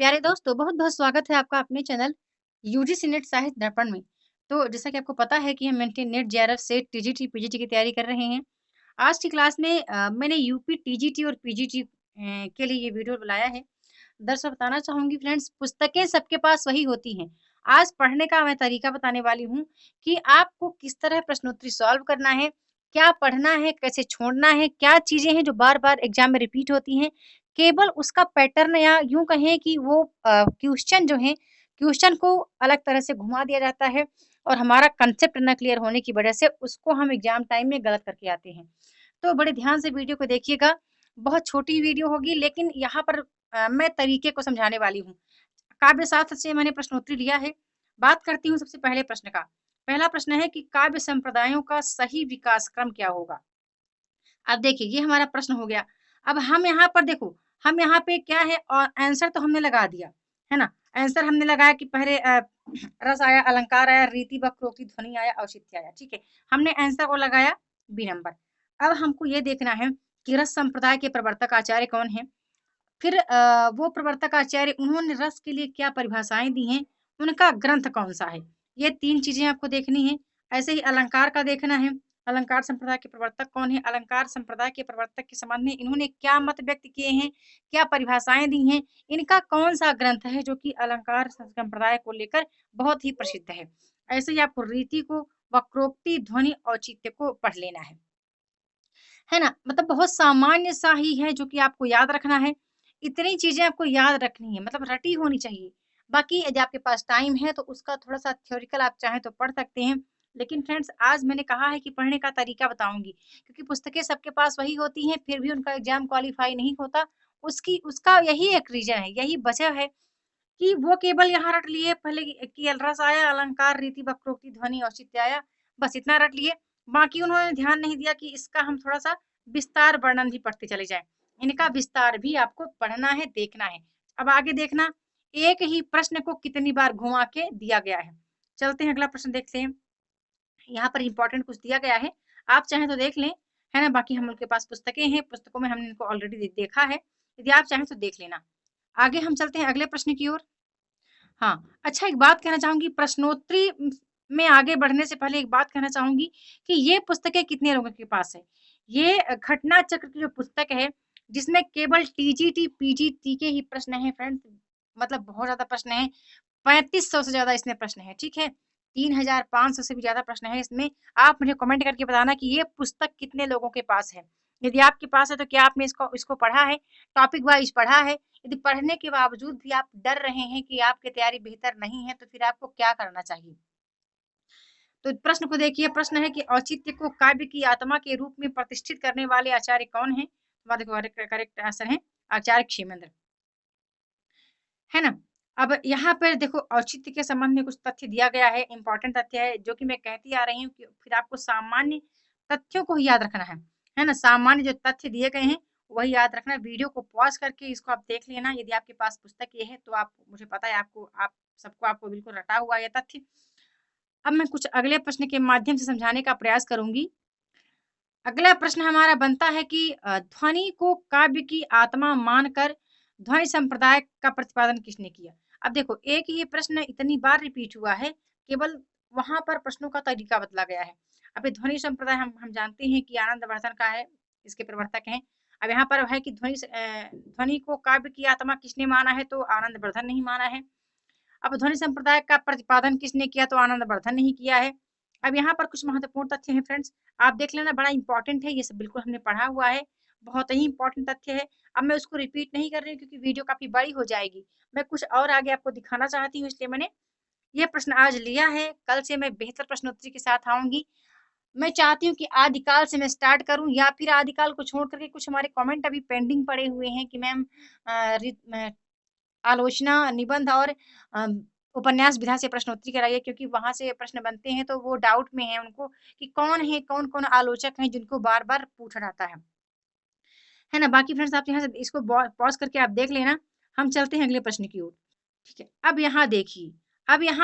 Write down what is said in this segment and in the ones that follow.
प्यारे दोस्तों, बहुत-बहुत स्वागत है आपका अपने चैनल यूजीसी नेट साहित्य दर्पण में। तो जैसा कि आपको पता है कि हम maintain net JRF set TGT, PGT की तैयारी कर रहे हैं। आज की क्लास में मैंने यूपी टीजीटी और पीजीटी के लिए ये वीडियो बनाया है। दरअसल बताना चाहूँगी फ्रेंड्स, पुस्तकें सबके पास वही होती हैं। आज पढ़ने का मैं तरीका बताने वाली हूँ कि आपको किस तरह प्रश्नोत्तरी सॉल्व करना है, क्या पढ़ना है, कैसे छोड़ना है, क्या चीज़ें हैं जो बार-बार एग्ज़ाम में रिपीट होती हैं। केवल उसका पैटर्न या यूँ कहें कि वो क्वेश्चन जो हैं, क्वेश्चन को अलग तरह से घुमा दिया जाता है और हमारा कांसेप्ट ना क्लियर होने की वजह से उसको हम एग्ज़ाम टाइम में गलत करके आते हैं। तो बड़े ध्यान से वीडियो को देखिएगा। बहुत छोटी वीडियो होगी लेकिन यहाँ पर मैं तरीके को समझाने वाली हूँ। काव्य शास्त्र से मैंने प्रश्नोत्तरी लिया है। बात करती हूँ सबसे पहले प्रश्न का। पहला प्रश्न है कि काव्य संप्रदायों का सही विकास क्रम क्या होगा? अब देखिए ये हमारा प्रश्न हो गया। अब हम यहाँ पर देखो, हम यहाँ पे क्या है और आंसर तो हमने लगा दिया, है ना? आंसर हमने लगाया कि पहले रस आया, अलंकार आया, रीति वक्रोक्ति, ध्वनि आया, औचित्य आया, ठीक है? हमने आंसर को लगाया बी नंबर। अब हमको ये देखना है कि रस संप्रदाय के प्रवर्तक आचार्य कौन हैं? फिर वो प्रवर्तक आचार्य उन्होंने रस के लिए क्या परिभाषाएँ दी हैं? उनका ग्रंथ कौन-सा है? ये 3 चीज़ें आपको देखनी हैं। ऐसे ही अलंकार का देखना है, अलंकार संप्रदाय के प्रवर्तक कौन हैं? अलंकार संप्रदाय के प्रवर्तक के संबंध में इन्होंने क्या मत व्यक्त किए हैं? क्या परिभाषाएँ दी हैं? इनका कौन-सा ग्रंथ है जो कि अलंकार संप्रदाय को लेकर बहुत ही प्रसिद्ध है? ऐसे ही आपको रीति को, वक्रोक्ति, ध्वनि, औचित्य को पढ़ लेना है ना? मतलब बहुत सामान्य सा ही है जो कि आपको याद रखना है। इतनी चीज़ें आपको याद रखनी है मतलब रटी होनी चाहिए। बाकी यदि आपके पास टाइम है तो उसका थोड़ा-सा थ्योरिटिकल आप चाहें तो पढ़ सकते हैं। लेकिन फ्रेंड्स आज मैंने कहा है कि पढ़ने का तरीका बताऊँगी क्योंकि पुस्तकें सबके पास वही होती हैं फिर भी उनका एग्ज़ाम क्वालीफाई नहीं होता। उसकी उसका यही एक रीज़न है, यही वजह है कि वो केवल यहाँ रट लिए पहले कि रस आया, अलंकार, रीति, वक्रोक्ति, ध्वनि, औचित्य आया, बस इतना रट लिए। बाकी उन्होंने ध्यान नहीं दिया कि इसका हम थोड़ा-सा विस्तार वर्णन भी पढ़ते चले जाएँ। इनका विस्तार भी आपको पढ़ना है, देखना है। अब आगे देखना, एक ही प्रश्न को कितनी बार घुमा के दिया गया है। चलते हैं अगला प्रश्न देखते हैं। यहाँ पर इम्पोर्टेंट कुछ दिया गया है, आप चाहें तो देख लें, है ना? बाकी हम लोग के पास पुस्तकें हैं, पुस्तकों में हमने इनको ऑलरेडी देखा है। यदि आप चाहें तो देख लेना। आगे हम चलते हैं अगले प्रश्न की ओर। हाँ, अच्छा एक बात कहना चाहूँगी प्रश्नोत्तरी में आगे बढ़ने से पहले एक बात कहना चाहूँगी कि ये पुस्तकें कितने लोगों के पास है। ये घटना चक्र की जो पुस्तक है, जिसमें केवल टीजीटी, पीजीटी के ही प्रश्न हैं फ्रेंड्स, मतलब बहुत ज़्यादा प्रश्न हैं। 3500 से ज़्यादा इसमें प्रश्न हैं, ठीक है? 3500 से भी ज़्यादा प्रश्न हैं इसमें। आप मुझे कमेंट करके बताना कि ये पुस्तक कितने लोगों के पास है। यदि आपके पास है तो क्या आपने इसको इसको पढ़ा है? टॉपिक वाइज़ पढ़ा है? यदि पढ़ने के बावजूद भी आप डर रहे हैं कि आपकी तैयारी बेहतर नहीं है, तो फिर आपको क्या करना चाहिए? तो प्रश्न को देखिए, प्रश्न है कि औचित्य को काव्य की आत्मा के रूप में प्रतिष्ठित करने वाले आचार्य कौन हैं? हमारा देखो करेक्ट आंसर है आचार्य क्षेमेंद्र, है ना? अब यहाँ पर देखो औचित्य के संबंध में कुछ तथ्य दिया गया है, इम्पोर्टेंट तथ्य है जो कि मैं कहती आ रही हूँ कि फिर आपको सामान्य तथ्यों को ही याद रखना है ना? सामान्य जो तथ्य दिए गए हैं, वही याद रखना है। वीडियो को पॉज़ करके इसको आप देख लेना, यदि आपके पास पुस्तक ये है तो आप मुझे पता है आप सबको आपको बिल्कुल रटा हुआ है ये तथ्य। अब मैं कुछ अगले प्रश्न के माध्यम से समझाने का प्रयास करूँगी। अगला प्रश्न हमारा बनता है कि ध्वनि को काव्य की आत्मा मानकर ध्वनि संप्रदाय का प्रतिपादन किसने किया? अब देखो एक ही प्रश्न इतनी बार रिपीट हुआ है, केवल वहाँ पर प्रश्नों का तरीका बदला गया है। अब ये ध्वनि संप्रदाय हम जानते हैं कि आनंदवर्धन का है, इसके प्रवर्तक हैं। अब यहाँ पर है कि ध्वनि को काव्य की आत्मा किसने माना है तो आनंदवर्धन ने ही माना है। अब ध्वनि संप्रदाय का प्रतिपादन किसने किया तो आनंदवर्धन ने ही किया है। अब यहाँ पर कुछ महत्वपूर्ण तथ्य हैं फ्रेंड्स, आप देख लेना बड़ा इंपॉर्टेंट है, ये सब बिल्कुल हमने पढ़ा हुआ है, बहुत ही इंपॉर्टेंट तथ्य है। अब मैं उसको रिपीट नहीं कर रही हूँ क्योंकि वीडियो काफ़ी बड़ी हो जाएगी। मैं कुछ और आगे आपको दिखाना चाहती हूँ इसलिए मैंने ये प्रश्न आज लिया है, कल से मैं बेहतर प्रश्नोत्तरी के साथ आऊँगी। मैं चाहती हूँ कि आदिकाल से मैं स्टार्ट करूँ या फिर आदिकाल को छोड़ कर के कुछ हमारे कमेंट अभी पेंडिंग पड़े हुए हैं कि मैम आलोचना, निबंध और अ, उपन्यास विधा से प्रश्नोत्तरी कराइए क्योंकि वहाँ से प्रश्न बनते हैं तो वो डाउट में है उनको कि कौन है, कौन-कौन आलोचक हैं जिनको बार-बार पूछा जाता है ना? बाकी फ्रेंड्स आप यहाँ से इसको पॉज़ करके आप देख लेना, हम चलते हैं अगले प्रश्न की ओर, ठीक है? अब यहाँ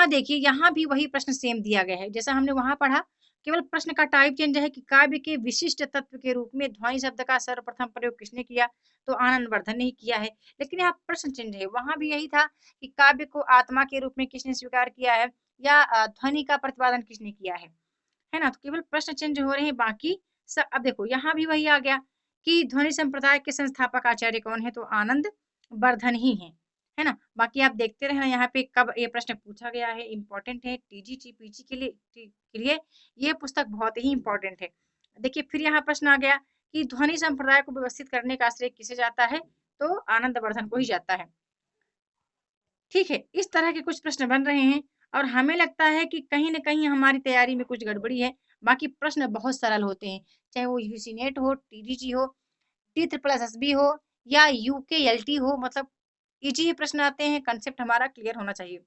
देखिए, यहाँ भी वही प्रश्न सेम दिया गया है, जैसा हमने वहाँ पढ़ा, केवल प्रश्न का टाइप चेंज है कि काव्य के विशिष्ट तत्व के रूप में ध्वनि शब्द का सर्वप्रथम प्रयोग किसने किया, तो आनंदवर्धन ने ही किया है। लेकिन यहाँ प्रश्न चेंज है, वहां भी यही था कि काव्य को आत्मा के रूप में किसने स्वीकार किया है या ध्वनि का प्रतिपादन किसने किया है ना। तो केवल प्रश्न चेंज हो रहे हैं, बाकी सब। अब देखो यहाँ भी वही आ गया कि ध्वनि संप्रदाय के संस्थापक आचार्य कौन है, तो आनंद वर्धन ही है ना। बाकी आप देखते रहना यहाँ पे कब ये प्रश्न पूछा गया है, इंपॉर्टेंट है टीजीटी पीजी के लिए ये पुस्तक बहुत ही इंपॉर्टेंट है। देखिए फिर यहाँ प्रश्न आ गया कि ध्वनि संप्रदाय को व्यवस्थित करने का श्रेय किसे जाता है, तो आनंद वर्धन को ही जाता है। ठीक है, इस तरह के कुछ प्रश्न बन रहे हैं और हमें लगता है कि कहीं न कहीं हमारी तैयारी में कुछ गड़बड़ी है। बाकी प्रश्न बहुत सरल होते हैं, चाहे वो यूजी नेट हो, टीजीटी हो, T++SB हो या यूकेएलटी हो, मतलब इजी ही प्रश्न आते हैं, कंसेप्ट हमारा क्लियर होना चाहिए।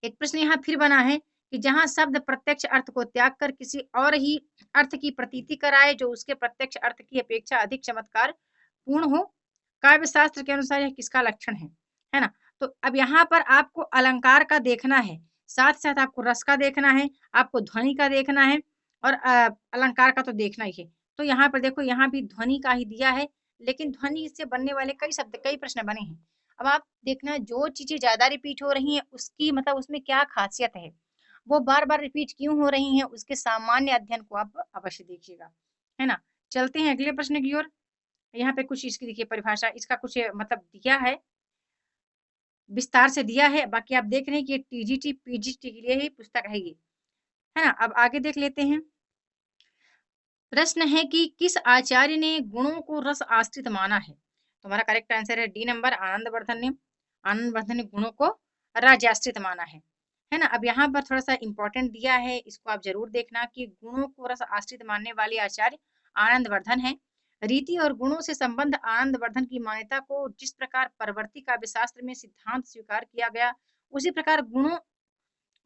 एक प्रश्न यहाँ फिर बना है कि जहाँ शब्द प्रत्यक्ष अर्थ को त्याग कर किसी और ही अर्थ की प्रतीति कराए जो उसके प्रत्यक्ष अर्थ की अपेक्षा अधिक चमत्कार पूर्ण हो, काव्य शास्त्र के अनुसार यह किसका लक्षण है ना। तो अब यहाँ पर आपको अलंकार का देखना है, साथ साथ आपको रस का देखना है, आपको ध्वनि का देखना है और अलंकार का तो देखना ही है। तो यहाँ पर देखो, यहाँ भी ध्वनि का ही दिया है, लेकिन ध्वनि से बनने वाले कई शब्द, कई प्रश्न बने हैं। अब आप देखना, जो चीजें ज्यादा रिपीट हो रही हैं उसकी मतलब उसमें क्या खासियत है, वो बार बार रिपीट क्यों हो रही हैं, उसके सामान्य अध्ययन को आप अवश्य देखिएगा, है ना। चलते हैं अगले प्रश्न की ओर। यहाँ पे कुछ इसकी देखिए परिभाषा, इसका कुछ मतलब दिया है, विस्तार से दिया है। बाकी आप देख रहे हैं कि टीजीटी पीजीटी के लिए ही पुस्तक है ये, है ना। अब आगे देख लेते हैं। प्रश्न है कि किस आचार्य ने गुणों को रस आश्रित माना है, तो हमारा करेक्ट आंसर है डी नंबर, आनंदवर्धन ने। आनंदवर्धन ने गुणों को राजाश्रित माना है ना। अब यहाँ पर थोड़ा सा इंपॉर्टेंट दिया है, इसको आप जरूर देखना कि गुणों को रस आश्रित मानने वाले आचार्य आनंदवर्धन है। रीति और गुणों से संबंध आनंदवर्धन की मान्यता को जिस प्रकार परवर्ती काव्य शास्त्र में सिद्धांत स्वीकार किया गया, उसी प्रकार गुणों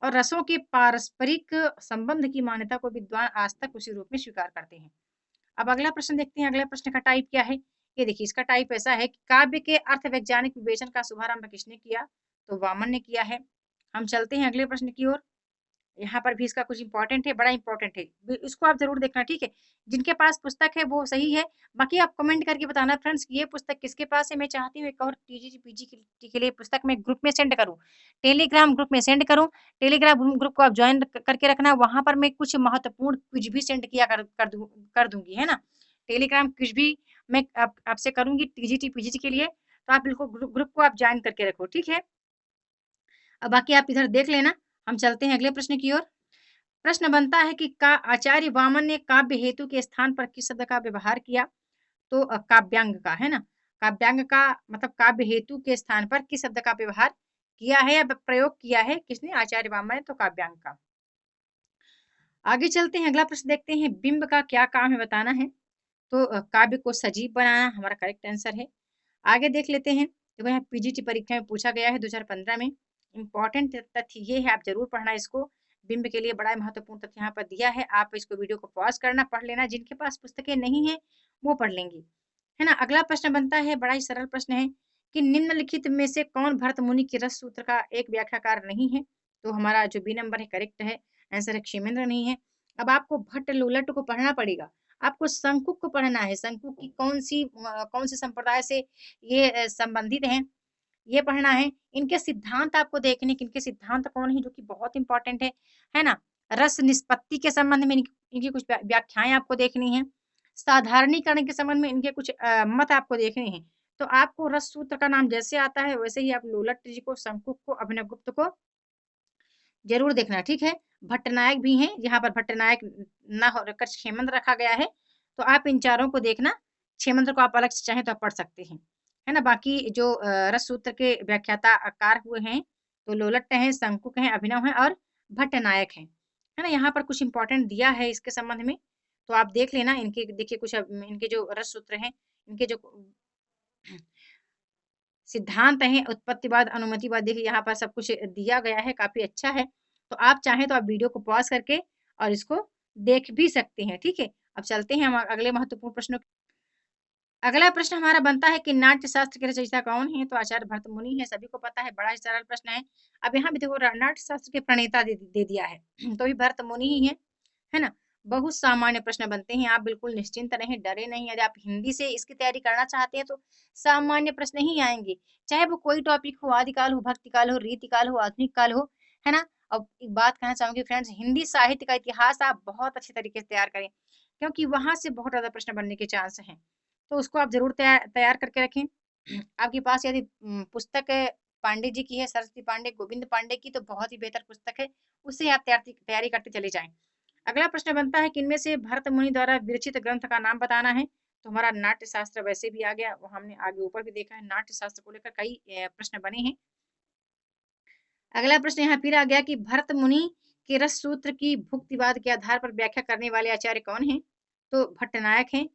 और रसों के पारस्परिक संबंध की मान्यता को विद्वान आज तक उसी रूप में स्वीकार करते हैं। अब अगला प्रश्न देखते हैं, अगला प्रश्न का टाइप क्या है। ये देखिए, इसका टाइप ऐसा है कि काव्य के अर्थ वैज्ञानिक विवेचन का शुभारंभ किसने किया, तो वामन ने किया है। हम चलते हैं अगले प्रश्न की ओर। यहाँ पर भी इसका कुछ इंपॉर्टेंट है, बड़ा इंपॉर्टेंट है, इसको आप जरूर देखना, ठीक है। जिनके पास पुस्तक है वो सही है, बाकी आप कमेंट करके बताना फ्रेंड्स ये पुस्तक किसके पास है। मैं चाहती हूँ एक और टीजीटी पीजी के लिए पुस्तक में ग्रुप में सेंड करूँ, टेलीग्राम ग्रुप में सेंड करूँ। टेलीग्राम ग्रुप को आप ज्वाइन करके रखना, वहां पर मैं कुछ महत्वपूर्ण क्विज भी सेंड किया कर दूंगी, है ना। टेलीग्राम क्विज भी मैं आपसे करूंगी टीजीटी पीजी के लिए, तो आप बिल्कुल ग्रुप को आप ज्वाइन करके रखो, ठीक है। अब बाकी आप इधर देख लेना। हम चलते हैं अगले प्रश्न की ओर। प्रश्न बनता है कि का आचार्य वामन ने काव्य हेतु के स्थान पर किस शब्द का व्यवहार किया, तो काव्यांग का, है ना। काव्यांग का मतलब काव्य हेतु के स्थान पर किस शब्द का व्यवहार किया है या प्रयोग किया है किसने, आचार्य वामन ने, तो काव्यांग का। आगे चलते हैं, अगला प्रश्न देखते हैं। बिंब का क्या काम है बताना है, तो काव्य को सजीव बनाना हमारा करेक्ट आंसर है। आगे देख लेते हैं। देखो यहाँ पीजीटी परीक्षा में पूछा गया है 2015 में। इंपॉर्टेंट तथ्य ये है, आप जरूर पढ़ना इसको। बिंब के लिए बड़ा महत्वपूर्ण तथ्य यहाँ पर दिया है, आप इसको वीडियो को पॉज करना, पढ़ लेना। जिनके पास पुस्तकें नहीं है वो पढ़ लेंगी, है ना। अगला प्रश्न बनता है, बड़ा ही सरल प्रश्न है कि निम्नलिखित में से कौन भरत मुनि के रस सूत्र का एक व्याख्याकार नहीं है, तो हमारा जो बी नंबर है करेक्ट है, आंसर है क्षेमेंद्र नहीं है। अब आपको भट्ट लोलट को पढ़ना पड़ेगा, आपको शंकुक को पढ़ना है, शंकुक की कौन से संप्रदाय से ये संबंधित हैं, ये पढ़ना है। इनके सिद्धांत आपको देखने कि इनके सिद्धांत कौन है, जो कि बहुत इंपॉर्टेंट है ना। रस निष्पत्ति के संबंध में इनकी कुछ व्याख्याएं आपको देखनी है। साधारणीकरण के संबंध में इनके कुछ मत आपको देखने हैं। तो आपको रस सूत्र का नाम जैसे आता है वैसे ही आप लोलट जी को, शंकुक को, अभिनवगुप्त को जरूर देखना, ठीक है। भट्टनायक भी हैं, यहाँ पर भट्टनायक न होकर क्षेमंद्र रखा गया है, तो आप इन चारों को देखना। क्षेमंद्र को आप अलग से चाहें तो आप पढ़ सकते हैं, है ना। बाकी जो रस सूत्र के व्याख्याता आकार हुए हैं, तो लोलट हैं, शंकुक हैं, अभिनव हैं और भट्टनायक हैं, है ना। यहाँ पर कुछ इंपॉर्टेंट दिया है इसके संबंध में, तो आप देख लेना। इनके देखिए कुछ इनके जो रस सूत्र हैं, इनके जो सिद्धांत हैं, उत्पत्तिवाद, अनुमतिवाद, देखिए यहाँ पर सब कुछ दिया गया है, काफी अच्छा है। तो आप चाहें तो आप वीडियो को पॉज करके और इसको देख भी सकते हैं, ठीक है। अब चलते हैं हम अगले महत्वपूर्ण प्रश्नों। अगला प्रश्न हमारा बनता है कि नाट्य शास्त्र के रचयिता कौन है, तो आचार्य भरत मुनि है, सभी को पता है, बड़ा ही सरल प्रश्न है। अब यहाँ भी देखो नाट्य शास्त्र के प्रणेता दे दिया है तो भी भरत मुनि ही है। है ना? बहुत सामान्य प्रश्न बनते हैं, आप बिल्कुल निश्चिंत रहें, डरे नहीं। यदि आप हिंदी से इसकी तैयारी करना चाहते हैं तो सामान्य प्रश्न ही आएँगे, चाहे वो कोई टॉपिक हो, आदिकाल हो, भक्तिकाल हो, रीतिकाल हो, आधुनिक काल हो, है ना? अब एक बात कहना चाहूँगी फ्रेंड्स, हिंदी साहित्य का इतिहास आप बहुत अच्छे तरीके से तैयार करें, क्योंकि वहाँ से बहुत ज़्यादा प्रश्न बनने के चांस हैं। तो उसको आप ज़रूर तैयार करके रखें। आपके पास यदि पुस्तक पांडे जी की है, सरस्वती पांडे, गोविंद पांडे की, तो बहुत ही बेहतर पुस्तक है, उससे आप तैयारी करते चले जाएँ। अगला प्रश्न बनता है कि इनमें से भरत मुनि द्वारा विरचित ग्रंथ का नाम बताना है। तो हमारा नाट्य शास्त्र वैसे भी आ गया, वो हमने आगे ऊपर भी देखा है, नाट्य शास्त्र को लेकर कई प्रश्न बने हैं। अगला प्रश्न यहाँ फिर आ गया कि भरत मुनि के रस सूत्र की भुक्तिवाद के आधार पर व्याख्या करने वाले आचार्य कौन हैं? तो भट्टनायक हैं।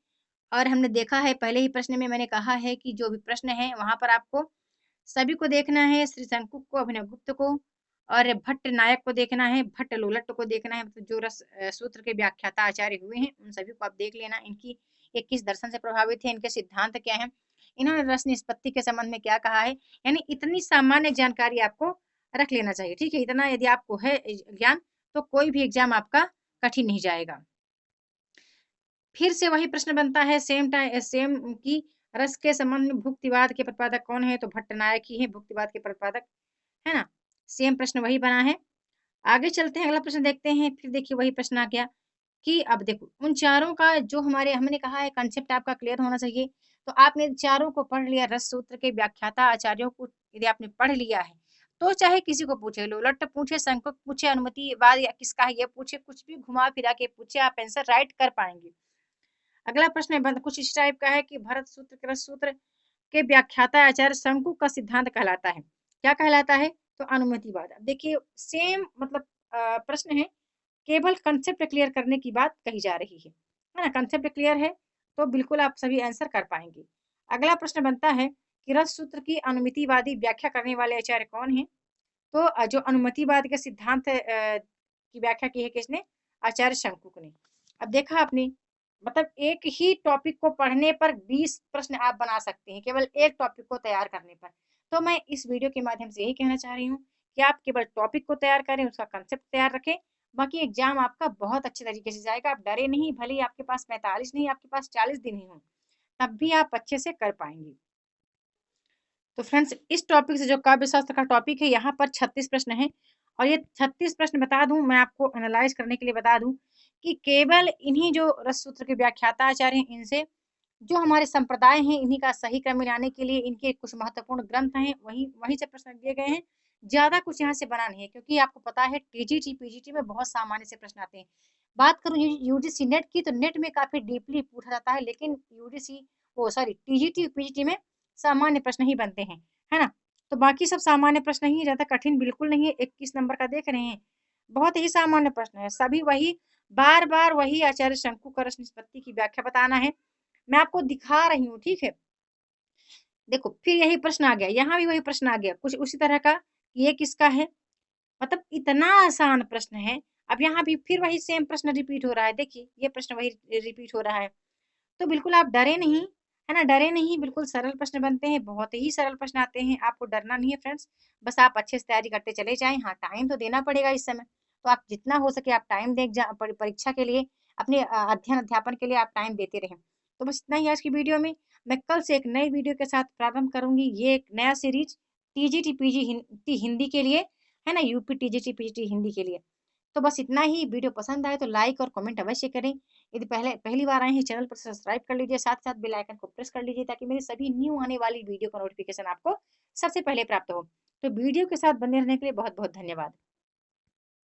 और हमने देखा है पहले ही प्रश्न में मैंने कहा है कि जो भी प्रश्न है वहाँ पर आपको सभी को देखना है, श्री शंकुक को, अभिनवगुप्त को और भट्ट नायक को देखना है, भट्ट लोलट को देखना है, मतलब जो सूत्र के व्याख्याता आचार्य हुए हैं, उन सभी को आप देख लेना। इनकी ये किस दर्शन से प्रभावित है, इनके सिद्धांत क्या हैं, इन्होंने रस निष्पत्ति के संबंध में क्या कहा है, यानी इतनी सामान्य जानकारी आपको रख लेना चाहिए, ठीक है? इतना यदि आपको है ज्ञान, तो कोई भी एग्जाम आपका कठिन नहीं जाएगा। फिर से वही प्रश्न बनता है सेम कि रस के संबंध में भुक्तिवाद के प्रतिपादक कौन है? तो भट्टनायक ही है भुक्तिवाद के प्रतिपादक, है ना? सेम प्रश्न वही बना है। आगे चलते हैं, अगला प्रश्न देखते हैं। फिर देखिए वही प्रश्न आ गया कि अब देखो उन चारों का जो हमारे हमने कहा है कांसेप्ट आपका क्लियर होना चाहिए। तो आपने चारों को पढ़ लिया, रस सूत्र के व्याख्याता आचार्यों को यदि आपने पढ़ लिया है, तो चाहे किसी को पूछे, लोलट पूछे, संकुक पूछे, अनुमतिवाद या किसका है ये पूछे, कुछ भी घुमा-फिरा के पूछे, आप आंसर राइट कर पाएँगे। अगला प्रश्न है कुछ इस टाइप का है कि भरत सूत्र के रस सूत्र के व्याख्याता आचार्य शंकु का सिद्धांत कहलाता है। क्या कहलाता है? तो अनुमतिवाद। अब देखिए सेम मतलब प्रश्न है, केवल कांसेप्ट क्लियर करने की बात कही जा रही है ना? कांसेप्ट क्लियर है, तो बिल्कुल आप सभी आंसर कर पाएँगे। अगला प्रश्न बनता है कि रस सूत्र की अनुमितिवादी व्याख्या करने वाले आचार्य कौन हैं? तो जो अनुमतिवाद के सिद्धांत की व्याख्या की है किसने? आचार्य शंकुक ने। अब देखा आपने, मतलब एक ही टॉपिक को पढ़ने पर 20 प्रश्न आप बना सकते हैं, केवल एक टॉपिक को तैयार करने पर। तो मैं इस वीडियो के माध्यम से यही कहना चाह रही हूँ कि आप केवल टॉपिक को तैयार करें, उसका कांसेप्ट तैयार रखें, बाकी एग्जाम आपका बहुत अच्छे तरीके से जाएगा। आप डरे नहीं, भले ही आपके पास 45 नहीं, आपके पास 40 दिन ही हों, तब भी आप अच्छे से कर पाएँगे। तो फ्रेंड्स इस टॉपिक से जो काव्य शास्त्र का टॉपिक है, यहाँ पर 36 प्रश्न हैं और ये 36 प्रश्न बता दूं, मैं आपको एनालाइज करने के लिए बता दूं कि केवल इन्हीं जो रस सूत्र के व्याख्याता आचार्य हैं, इनसे जो हमारे संप्रदाय हैं, इन्हीं का सही क्रम में लाने के लिए इनके कुछ महत्वपूर्ण ग्रंथ हैं, वहीं वहीं से प्रश्न दिए गए हैं। ज्यादा कुछ यहाँ से बना नहीं है, क्योंकि आपको पता है टीजीटी पीजीटी में बहुत सामान्य से प्रश्न आते हैं। बात करूं यूजीसी नेट की, तो नेट में काफी डीपली पूछा जाता है, लेकिन यूजीसी वो सॉरी टीजीटी पीजीटी में सामान्य प्रश्न ही बनते हैं, है ना? तो बाकी सब सामान्य प्रश्न ही, ज्यादा कठिन बिल्कुल नहीं है। 21 नंबर का देख रहे हैं, बहुत ही सामान्य प्रश्न है, सभी वही बार बार वही आचार्य शंकु का रस निष्पत्ति की व्याख्या बताना है। मैं आपको दिखा रही हूँ, ठीक है? देखो फिर यही प्रश्न आ गया, यहाँ भी वही प्रश्न आ गया कुछ उसी तरह का, ये किसका है? मतलब इतना आसान प्रश्न है। अब यहाँ भी फिर वही सेम प्रश्न रिपीट हो रहा है, देखिए ये प्रश्न वही रिपीट हो रहा है। तो बिल्कुल आप डरे नहीं, है ना? डरे नहीं, बिल्कुल सरल प्रश्न बनते हैं, बहुत ही सरल प्रश्न आते हैं, आपको डरना नहीं है फ्रेंड्स। बस आप अच्छे से तैयारी करते चले जाएँ। हाँ, टाइम तो देना पड़ेगा इस समय, तो आप जितना हो सके आप टाइम दें परीक्षा के लिए, अपने अध्ययन अध्यापन के लिए आप टाइम देते रहें। तो बस इतना ही आज की वीडियो में। मैं कल से एक नई वीडियो के साथ प्रारंभ करूँगी। ये एक नया सीरीज़ टीजीटी पीजी हिंदी के लिए, है ना? यूपी टीजीटी पीजीटी हिंदी के लिए। तो बस इतना ही। वीडियो पसंद आए तो लाइक और कमेंट अवश्य करें। यदि पहली बार आए हैं चैनल पर सब्सक्राइब कर लीजिए, साथ-साथ बेल आइकन को प्रेस कर लीजिए, ताकि मेरी सभी न्यू आने वाली वीडियो का नोटिफिकेशन आपको सबसे पहले प्राप्त हो। तो वीडियो के साथ बने रहने के लिए बहुत-बहुत धन्यवाद।